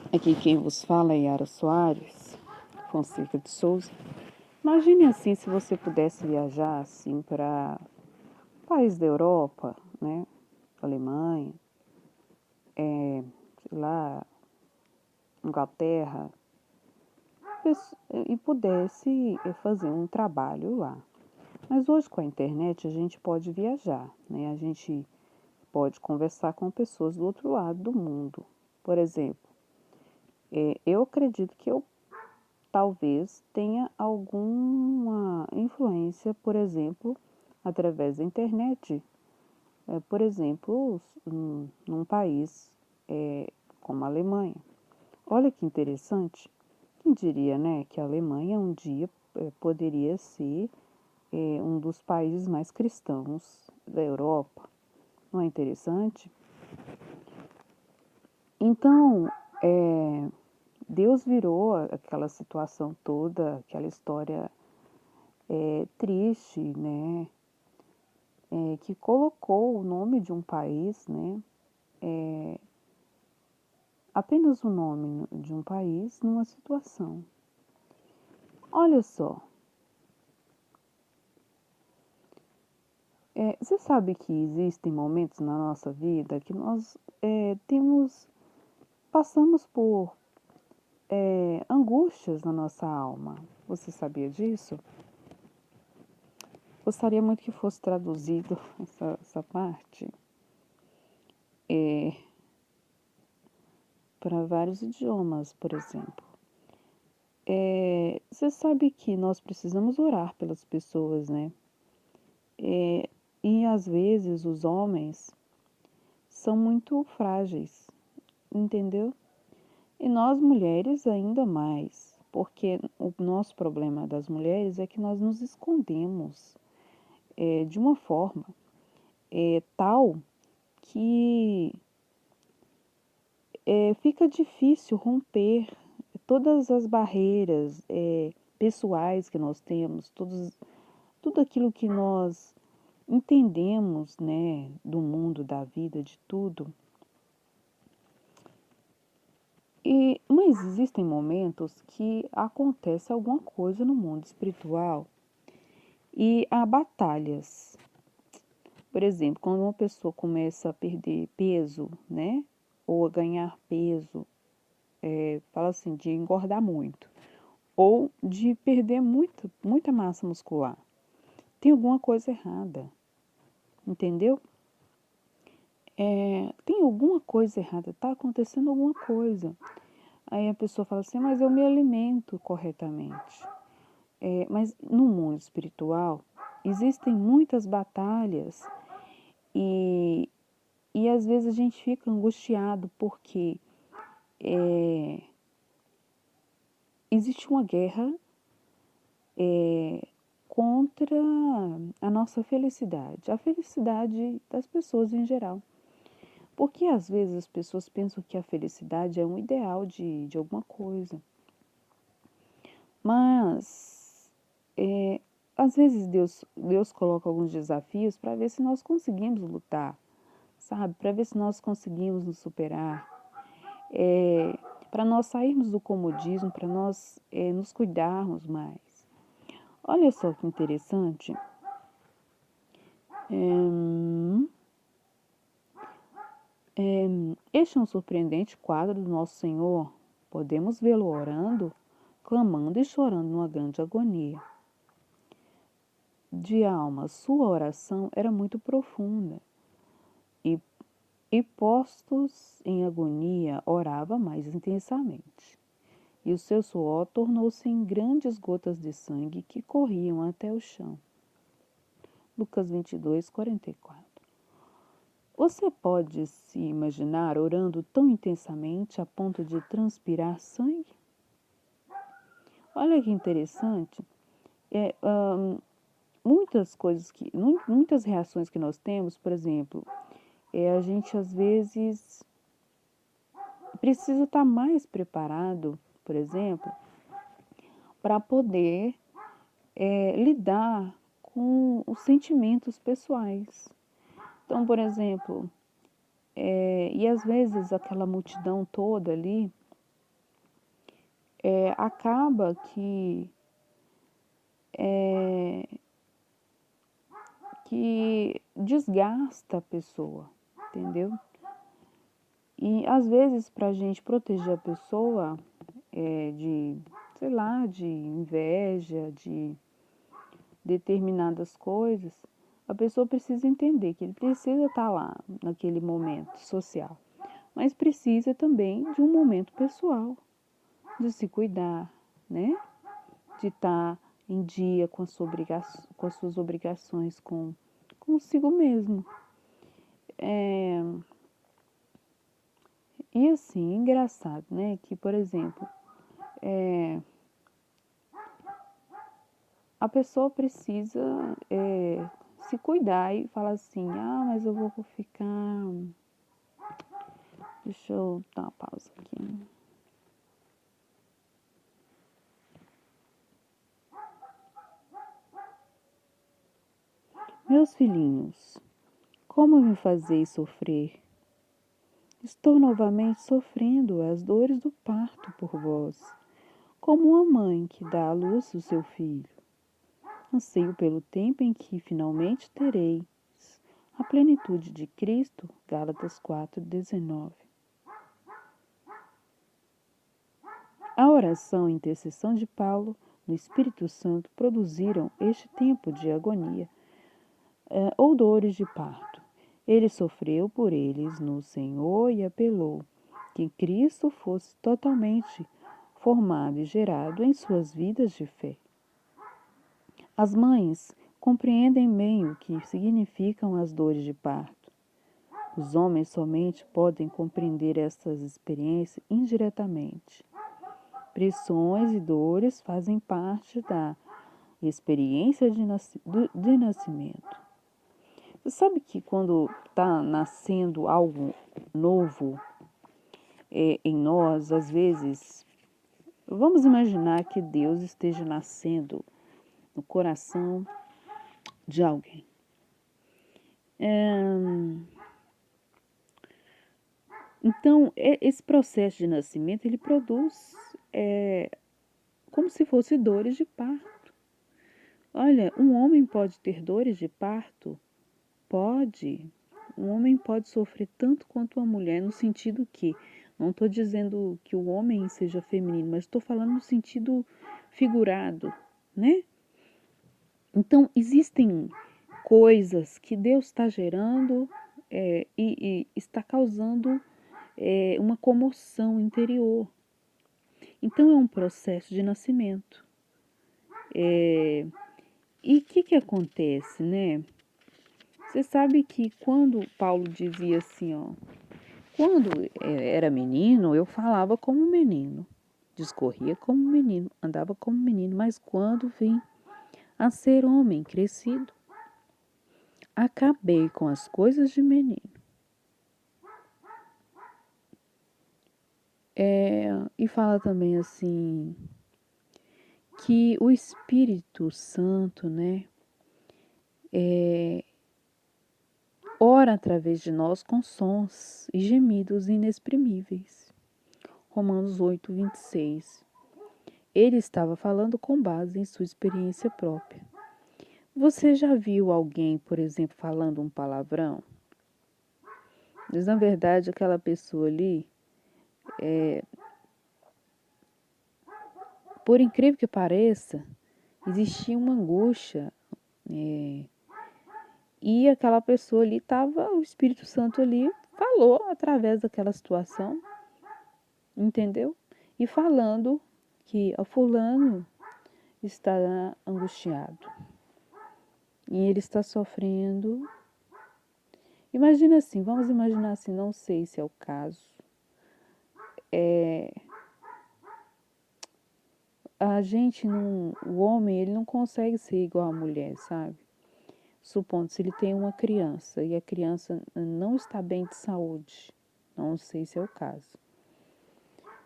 Aqui quem vos fala é Yara Soares, Fonseca de Souza. Imagine assim se você pudesse viajar assim para país da Europa, né? Alemanha, sei lá, Inglaterra, e pudesse fazer um trabalho lá. Mas hoje com a internet a gente pode viajar, né? A gente pode conversar com pessoas do outro lado do mundo. Por exemplo, eu acredito que eu talvez tenha alguma influência, por exemplo, através da internet. Por exemplo, num país como a Alemanha. Olha que interessante. Quem diria, né, que a Alemanha um dia poderia ser um dos países mais cristãos da Europa? Não é interessante? Então, Deus virou aquela situação toda, aquela história triste, né? Que colocou o nome de um país, né? Apenas o nome de um país numa situação. Olha só, você sabe que existem momentos na nossa vida que nós passamos por angústias na nossa alma. Você sabia disso? Gostaria muito que fosse traduzido essa parte para vários idiomas, por exemplo. Você sabe que nós precisamos orar pelas pessoas, né? E às vezes os homens são muito frágeis, entendeu? E nós mulheres ainda mais, porque o nosso problema das mulheres é que nós nos escondemos de uma forma tal que fica difícil romper todas as barreiras pessoais que nós temos, tudo aquilo que nós entendemos, né, do mundo, da vida, de tudo. Mas existem momentos que acontece alguma coisa no mundo espiritual e há batalhas. Por exemplo, quando uma pessoa começa a perder peso, né, ou a ganhar peso, fala assim, de engordar muito, ou de perder muita massa muscular, tem alguma coisa errada, entendeu? Tem alguma coisa errada, está acontecendo alguma coisa. Aí a pessoa fala assim, mas eu me alimento corretamente. Mas no mundo espiritual existem muitas batalhas e, e às vezes a gente fica angustiado porque existe uma guerra contra a nossa felicidade, a felicidade das pessoas em geral. Porque às vezes as pessoas pensam que a felicidade é um ideal de alguma coisa. Mas às vezes Deus coloca alguns desafios para ver se nós conseguimos lutar, sabe? Para ver se nós conseguimos nos superar, para nós sairmos do comodismo, para nós nos cuidarmos mais. Olha só que interessante. Este é um surpreendente quadro do nosso Senhor. Podemos vê-lo orando, clamando e chorando numa grande agonia de alma. Sua oração era muito profunda e, postos em agonia, orava mais intensamente. E o seu suor tornou-se em grandes gotas de sangue que corriam até o chão. Lucas 22, 44. Você pode se imaginar orando tão intensamente a ponto de transpirar sangue? Olha que interessante. É, muitas reações que nós temos, por exemplo, a gente às vezes precisa estar mais preparado, por exemplo, para poder lidar com os sentimentos pessoais. Então, por exemplo, e às vezes aquela multidão toda ali, acaba é, que desgasta a pessoa, entendeu? E às vezes, para a gente proteger a pessoa de, sei lá, de inveja, de determinadas coisas, a pessoa precisa entender que ele precisa estar lá naquele momento social, mas precisa também de um momento pessoal, de se cuidar, né? De estar em dia com com as suas obrigações consigo mesmo. E assim, engraçado, né? Que, por exemplo, a pessoa precisa se cuidar e falar assim, ah, mas eu vou ficar. Deixa eu dar uma pausa aqui. Meus filhinhos, como me fazeis sofrer? Estou novamente sofrendo as dores do parto por vós, como uma mãe que dá à luz o seu filho. Anseio pelo tempo em que finalmente tereis a plenitude de Cristo. Gálatas 4:19. A oração e intercessão de Paulo no Espírito Santo produziram este tempo de agonia ou dores de parto. Ele sofreu por eles no Senhor e apelou que Cristo fosse totalmente formado e gerado em suas vidas de fé. As mães compreendem bem o que significam as dores de parto. Os homens somente podem compreender essas experiências indiretamente. Pressões e dores fazem parte da experiência de nascimento. Você sabe que quando está nascendo algo novo em nós, às vezes, vamos imaginar que Deus esteja nascendo no coração de alguém. Então, esse processo de nascimento, ele produz como se fosse dores de parto. Olha, um homem pode ter dores de parto? Pode. Um homem pode sofrer tanto quanto uma mulher, no sentido que, não estou dizendo que o homem seja feminino, mas estou falando no sentido figurado, né? Então, existem coisas que Deus está gerando e está causando uma comoção interior. Então, é um processo de nascimento. E o que acontece, né? Você sabe que quando Paulo dizia assim, ó, quando era menino, eu falava como menino, discorria como menino, andava como menino, mas quando vim a ser homem crescido, acabei com as coisas de menino. E fala também assim, que o Espírito Santo, né, ora através de nós com sons e gemidos inexprimíveis. Romanos 8:26. Ele estava falando com base em sua experiência própria. Você já viu alguém, por exemplo, falando um palavrão? Mas na verdade aquela pessoa ali, por incrível que pareça, existia uma angústia e aquela pessoa ali estava, o Espírito Santo ali falou através daquela situação, entendeu? E falando que o fulano está angustiado e ele está sofrendo. Imagina assim, vamos imaginar assim, não sei se é o caso. A gente não, o homem, ele não consegue ser igual à mulher, sabe? Supondo se ele tem uma criança e a criança não está bem de saúde, não sei se é o caso.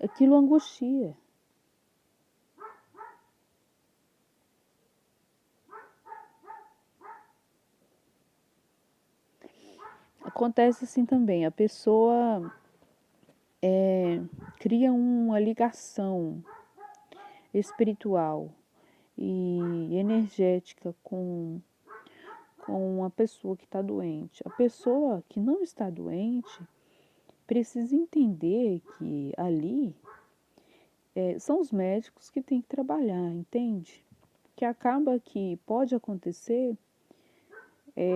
Aquilo angustia. Acontece assim também, a pessoa cria uma ligação, espiritual e energética com uma pessoa que está doente. A pessoa que não está doente precisa entender que ali são os médicos que têm que trabalhar, entende? Que acaba que pode acontecer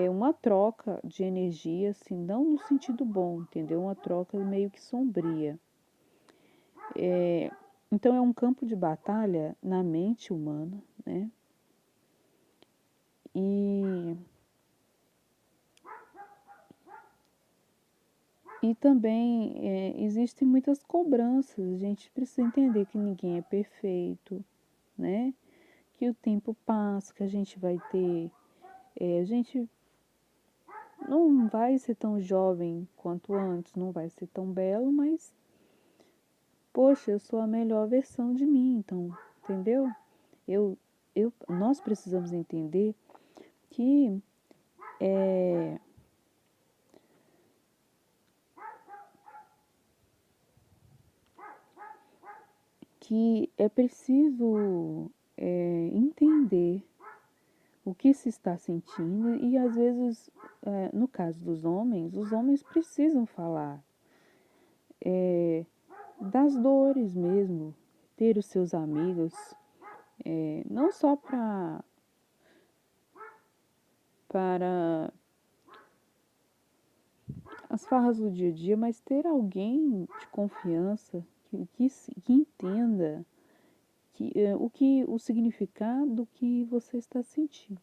uma troca de energia, assim, não no sentido bom, entendeu? Uma troca meio que sombria. Então é um campo de batalha na mente humana, né? E, e também existem muitas cobranças. A gente precisa entender que ninguém é perfeito, né? Que o tempo passa, que a gente vai ter. A gente não vai ser tão jovem quanto antes, não vai ser tão belo, mas, poxa, eu sou a melhor versão de mim, então, entendeu? Eu, nós precisamos entender que é, é preciso entender o que se está sentindo e às vezes, no caso dos homens, os homens precisam falar das dores mesmo, ter os seus amigos, não só para as farras do dia a dia, mas ter alguém de confiança que entenda o significado que você está sentindo.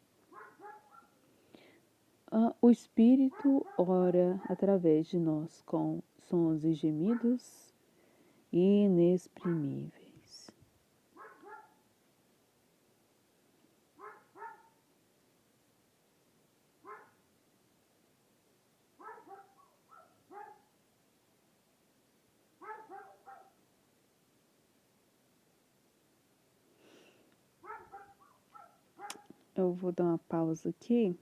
O Espírito ora através de nós com sons e gemidos inexprimíveis. Eu vou dar uma pausa aqui.